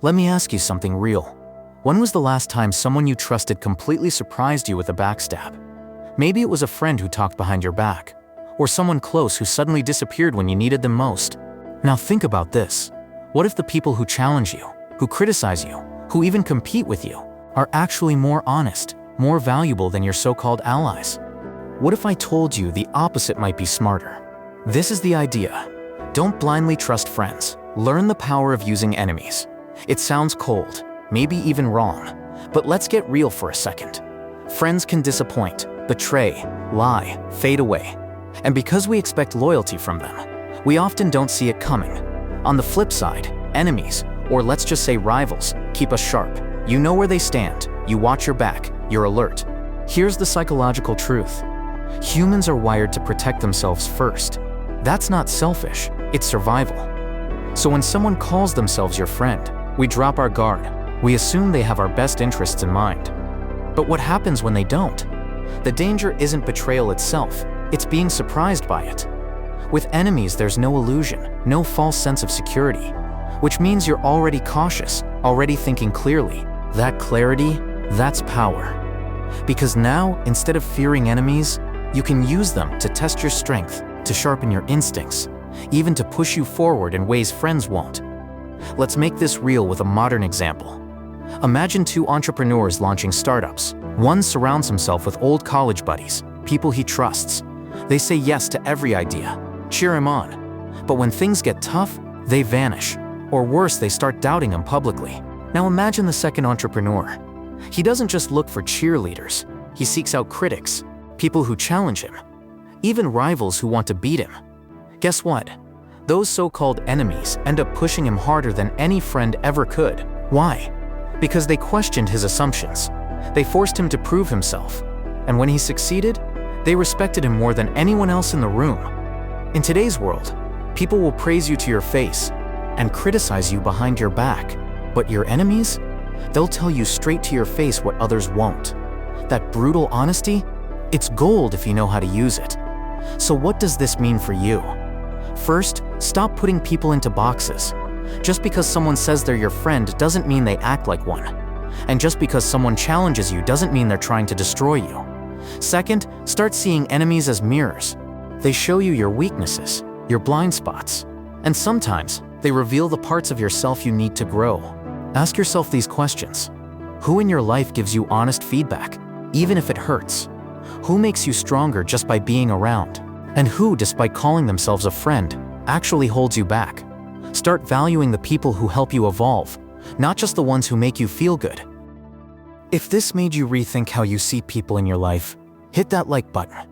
Let me ask you something real. When was the last time someone you trusted completely surprised you with a backstab? Maybe it was a friend who talked behind your back, or someone close who suddenly disappeared when you needed them most. Now think about this. What if the people who challenge you, who criticize you, who even compete with you, are actually more honest, more valuable than your so-called allies? What if I told you the opposite might be smarter? This is the idea. Don't blindly trust friends. Learn the power of using enemies. It sounds cold, maybe even wrong, but let's get real for a second. Friends can disappoint, betray, lie, fade away. And because we expect loyalty from them, we often don't see it coming. On the flip side, enemies, or let's just say rivals, keep us sharp. You know where they stand, you watch your back, you're alert. Here's the psychological truth. Humans are wired to protect themselves first. That's not selfish, it's survival. So when someone calls themselves your friend, we drop our guard. We assume they have our best interests in mind. But what happens when they don't? The danger isn't betrayal itself, it's being surprised by it. With enemies, there's no illusion, no false sense of security, which means you're already cautious, already thinking clearly. That clarity, that's power. Because now, instead of fearing enemies, you can use them to test your strength, to sharpen your instincts, even to push you forward in ways friends won't. Let's make this real with a modern example. Imagine two entrepreneurs launching startups. One surrounds himself with old college buddies, people he trusts. They say yes to every idea, cheer him on. But when things get tough, they vanish. Or worse, they start doubting him publicly. Now imagine the second entrepreneur. He doesn't just look for cheerleaders. He seeks out critics, people who challenge him, even rivals who want to beat him. Guess what? Those so-called enemies end up pushing him harder than any friend ever could. Why? Because they questioned his assumptions. They forced him to prove himself. And when he succeeded, they respected him more than anyone else in the room. In today's world, people will praise you to your face and criticize you behind your back. But your enemies? They'll tell you straight to your face what others won't. That brutal honesty? It's gold if you know how to use it. So what does this mean for you? First, stop putting people into boxes. Just because someone says they're your friend doesn't mean they act like one. And just because someone challenges you doesn't mean they're trying to destroy you. Second, start seeing enemies as mirrors. They show you your weaknesses, your blind spots, and sometimes they reveal the parts of yourself you need to grow. Ask yourself these questions. Who in your life gives you honest feedback, even if it hurts? Who makes you stronger just by being around? And who, despite calling themselves a friend, actually holds you back? Start valuing the people who help you evolve, not just the ones who make you feel good. If this made you rethink how you see people in your life, hit that like button.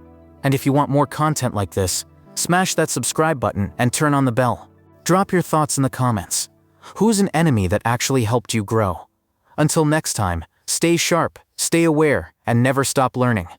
And if you want more content like this, smash that subscribe button and turn on the bell. Drop your thoughts in the comments. Who's an enemy that actually helped you grow? Until next time, stay sharp, stay aware, and never stop learning.